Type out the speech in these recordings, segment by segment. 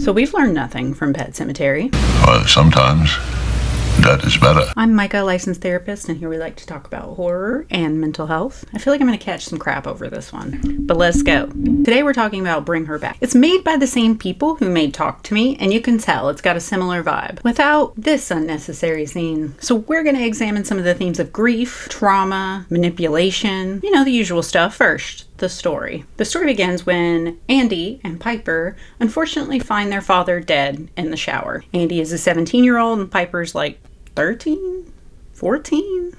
So we've learned nothing from Pet Sematary. Sometimes that is better. I'm Micah, licensed therapist, and here we like to talk about horror and mental health. I feel like I'm going to catch some crap over this one, but let's go. Today we're talking about Bring Her Back. It's made by the same people who made Talk to Me, and you can tell it's got a similar vibe without this unnecessary scene. So we're going to examine some of the themes of grief, trauma, manipulation, the usual stuff. First, the story. The story begins when Andy and Piper unfortunately find their father dead in the shower. Andy is a 17-year-old and Piper's like 13, 14.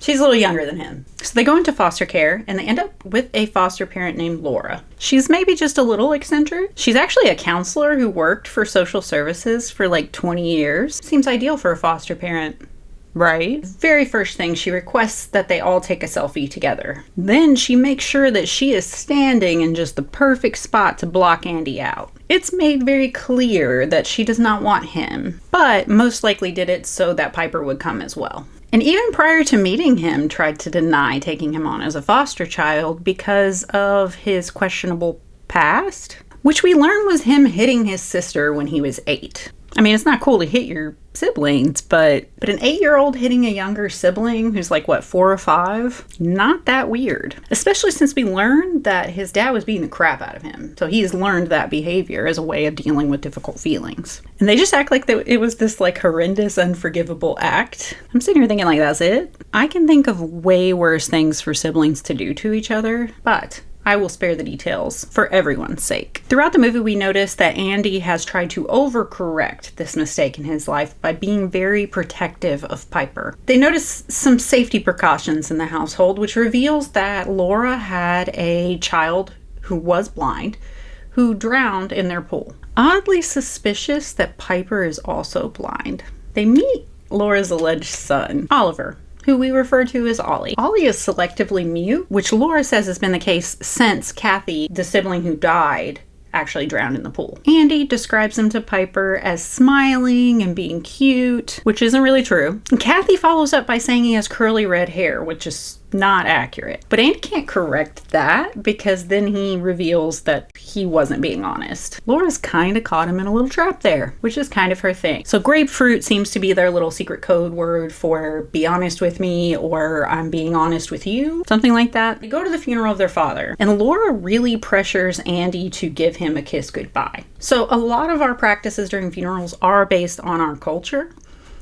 She's a little younger than him. So they go into foster care and they end up with a foster parent named Laura. She's maybe just a little eccentric. She's actually a counselor who worked for social services for like 20 years. Seems ideal for a foster parent. Right? Very first thing, she requests that they all take a selfie together. Then she makes sure that she is standing in just the perfect spot to block Andy out. It's made very clear that she does not want him, but most likely did it so that Piper would come as well. And even prior to meeting him, tried to deny taking him on as a foster child because of his questionable past, which we learned was him hitting his sister when he was 8. I mean, it's not cool to hit your siblings, but an 8-year-old hitting a younger sibling who's like, 4 or 5? Not that weird. Especially since we learned that his dad was beating the crap out of him. So he's learned that behavior as a way of dealing with difficult feelings. And they just act like it was this horrendous, unforgivable act. I'm sitting here thinking that's it? I can think of way worse things for siblings to do to each other, but I will spare the details for everyone's sake. Throughout the movie, we notice that Andy has tried to overcorrect this mistake in his life by being very protective of Piper. They notice some safety precautions in the household, which reveals that Laura had a child who was blind who drowned in their pool. Oddly suspicious that Piper is also blind. They meet Laura's alleged son, Oliver, who we refer to as Ollie. Ollie is selectively mute, which Laura says has been the case since Kathy, the sibling who died, actually drowned in the pool. Andy describes him to Piper as smiling and being cute, which isn't really true. And Kathy follows up by saying he has curly red hair, which is not accurate. But Andy can't correct that because then he reveals that he wasn't being honest. Laura's kind of caught him in a little trap there, which is kind of her thing. So grapefruit seems to be their little secret code word for be honest with me or I'm being honest with you, something like that. They go to the funeral of their father and Laura really pressures Andy to give him a kiss goodbye. So a lot of our practices during funerals are based on our culture.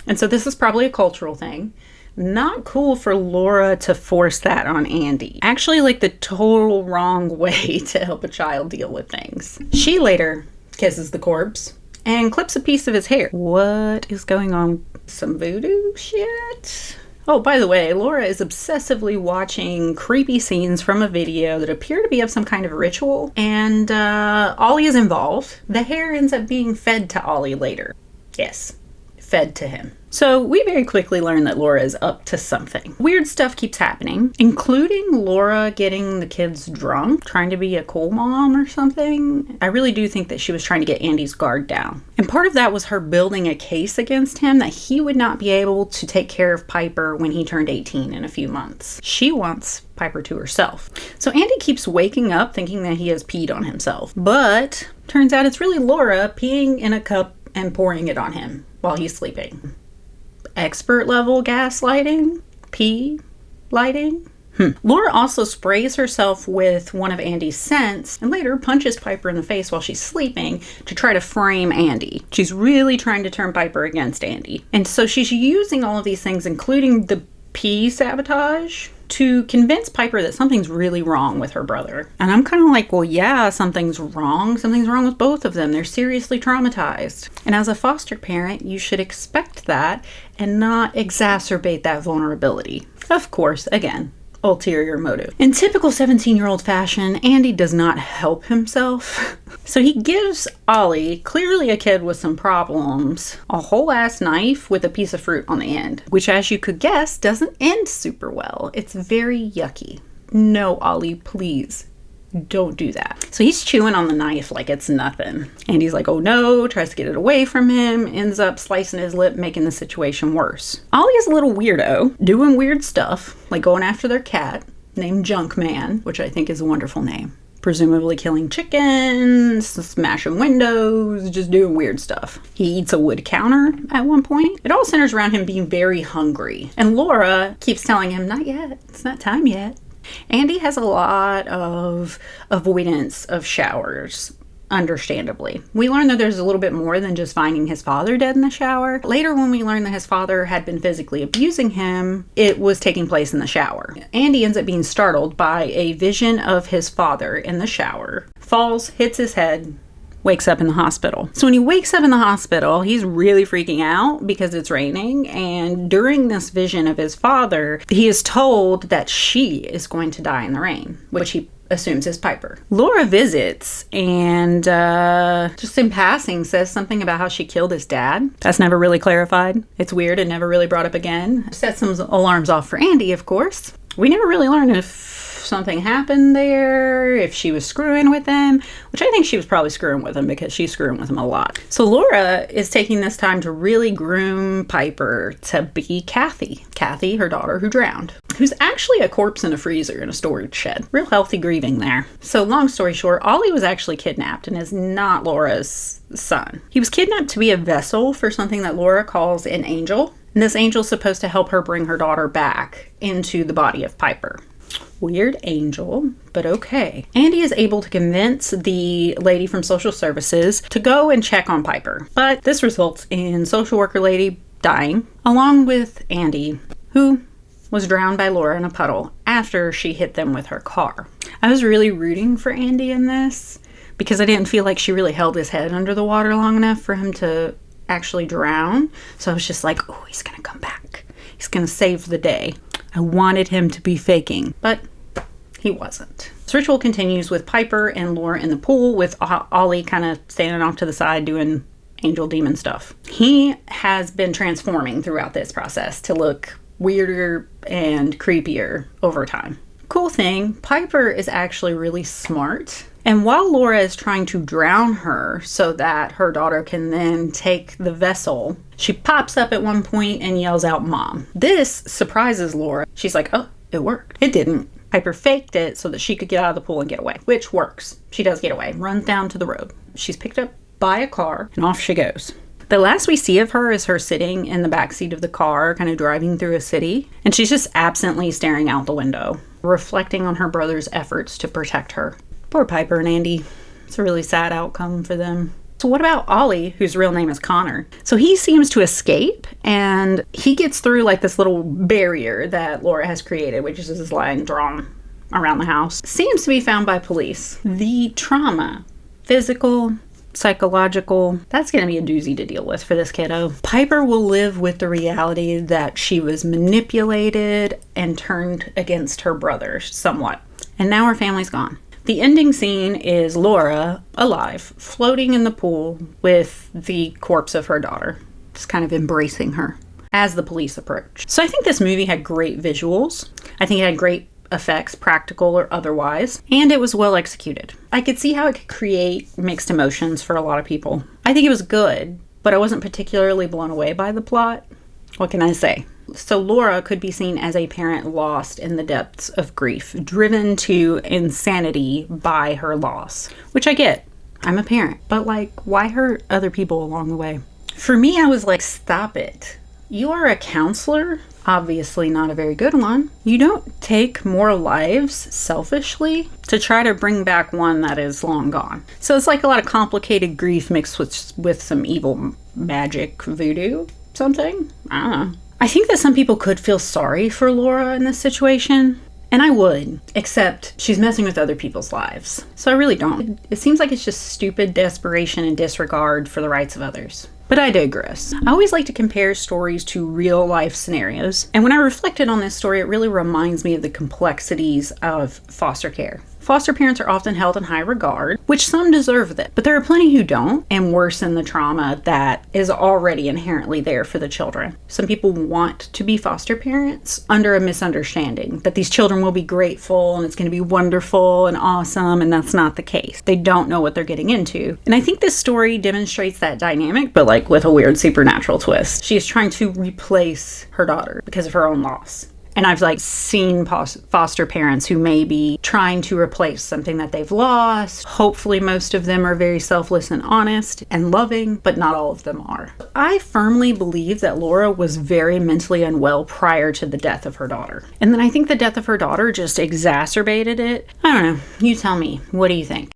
And so this is probably a cultural thing. Not cool for Laura to force that on Andy. Actually, the total wrong way to help a child deal with things. She later kisses the corpse and clips a piece of his hair. What is going on? Some voodoo shit? Oh, by the way, Laura is obsessively watching creepy scenes from a video that appear to be of some kind of ritual, and Ollie is involved. The hair ends up being fed to Ollie later. Yes, fed to him. So we very quickly learn that Laura is up to something. Weird stuff keeps happening, including Laura getting the kids drunk, trying to be a cool mom or something. I really do think that she was trying to get Andy's guard down. And part of that was her building a case against him that he would not be able to take care of Piper when he turned 18 in a few months. She wants Piper to herself. So Andy keeps waking up thinking that he has peed on himself. But turns out it's really Laura peeing in a cup and pouring it on him while he's sleeping. Expert level gaslighting? Pee lighting? Laura also sprays herself with one of Andy's scents and later punches Piper in the face while she's sleeping to try to frame Andy. She's really trying to turn Piper against Andy. And so she's using all of these things, including the pee sabotage, to convince Piper that something's really wrong with her brother. And I'm kind of like, well, yeah, something's wrong. Something's wrong with both of them. They're seriously traumatized. And as a foster parent, you should expect that and not exacerbate that vulnerability. Of course, again, ulterior motive. In typical 17-year-old fashion, Andy does not help himself. So he gives Ollie, clearly a kid with some problems, a whole ass knife with a piece of fruit on the end, which, as you could guess, doesn't end super well. It's very yucky. No, Ollie, please. Don't do that. So he's chewing on the knife like it's nothing. Andy's like, oh no, tries to get it away from him, ends up slicing his lip, making the situation worse. Ollie is a little weirdo, doing weird stuff, like going after their cat, named Junk Man, which I think is a wonderful name. presumably killing chickens, smashing windows, just doing weird stuff. He eats a wood counter at one point. It all centers around him being very hungry. And Laura keeps telling him, not yet, it's not time yet. Andy has a lot of avoidance of showers, understandably. We learn that there's a little bit more than just finding his father dead in the shower. Later, when we learn that his father had been physically abusing him, it was taking place in the shower. Andy ends up being startled by a vision of his father in the shower, falls, hits his head, wakes up in the hospital. So when he wakes up in the hospital, he's really freaking out because it's raining. And during this vision of his father, he is told that she is going to die in the rain, which he assumes is Piper. Laura visits and just in passing says something about how she killed his dad. That's never really clarified. It's weird and never really brought up again. Set some alarms off for Andy, of course. We never really learn if something happened there, if she was screwing with him, which I think she was probably screwing with him because she's screwing with him a lot. So Laura is taking this time to really groom Piper to be Kathy. Kathy, her daughter who drowned, who's actually a corpse in a freezer in a storage shed. Real healthy grieving there. So long story short, Ollie was actually kidnapped and is not Laura's son. He was kidnapped to be a vessel for something that Laura calls an angel. And this angel's supposed to help her bring her daughter back into the body of Piper. Weird angel, but okay. Andy is able to convince the lady from social services to go and check on Piper. But this results in social worker lady dying, along with Andy, who was drowned by Laura in a puddle after she hit them with her car. I was really rooting for Andy in this because I didn't feel like she really held his head under the water long enough for him to actually drown. So I was just like, oh, he's gonna come back. He's gonna save the day. I wanted him to be faking, but he wasn't. This ritual continues with Piper and Laura in the pool, with Ollie kind of standing off to the side doing angel demon stuff. He has been transforming throughout this process to look weirder and creepier over time. Cool thing, Piper is actually really smart. And while Laura is trying to drown her so that her daughter can then take the vessel, she pops up at one point and yells out, "Mom." This surprises Laura. She's like, oh, it worked. It didn't. Piper faked it so that she could get out of the pool and get away, which works. She does get away, runs down to the road. She's picked up by a car and off she goes. The last we see of her is her sitting in the backseat of the car, kind of driving through a city, and she's just absently staring out the window, reflecting on her brother's efforts to protect her. Poor Piper and Andy. It's a really sad outcome for them. So what about Ollie, whose real name is Connor? So he seems to escape, and he gets through like this little barrier that Laura has created, which is this line drawn around the house. Seems to be found by police. The trauma, physical, psychological, that's going to be a doozy to deal with for this kiddo. Piper will live with the reality that she was manipulated and turned against her brother somewhat. And now her family's gone. The ending scene is Laura, alive, floating in the pool with the corpse of her daughter, just kind of embracing her as the police approach. So I think this movie had great visuals. I think it had great effects, practical or otherwise, and it was well executed. I could see how it could create mixed emotions for a lot of people. I think it was good, but I wasn't particularly blown away by the plot. What can I say? So Laura could be seen as a parent lost in the depths of grief, driven to insanity by her loss, which I get. I'm a parent, but like, why hurt other people along the way? For me, I was like, stop it. You are a counselor, obviously not a very good one. You don't take more lives selfishly to try to bring back one that is long gone. So it's like a lot of complicated grief mixed with some evil magic voodoo, something. I don't know. I think that some people could feel sorry for Laura in this situation, and I would, except she's messing with other people's lives. So I really don't. It seems like it's just stupid desperation and disregard for the rights of others. But I digress. I always like to compare stories to real life scenarios, and when I reflected on this story, it really reminds me of the complexities of foster care. Foster parents are often held in high regard, which some deserve that, but there are plenty who don't and worsen the trauma that is already inherently there for the children. Some people want to be foster parents under a misunderstanding that these children will be grateful and it's going to be wonderful and awesome, and that's not the case. They don't know what they're getting into. And I think this story demonstrates that dynamic, but like with a weird supernatural twist. She is trying to replace her daughter because of her own loss. And I've like seen foster parents who may be trying to replace something that they've lost. Hopefully most of them are very selfless and honest and loving, but not all of them are. I firmly believe that Laura was very mentally unwell prior to the death of her daughter. And then I think the death of her daughter just exacerbated it. I don't know. You tell me. What do you think?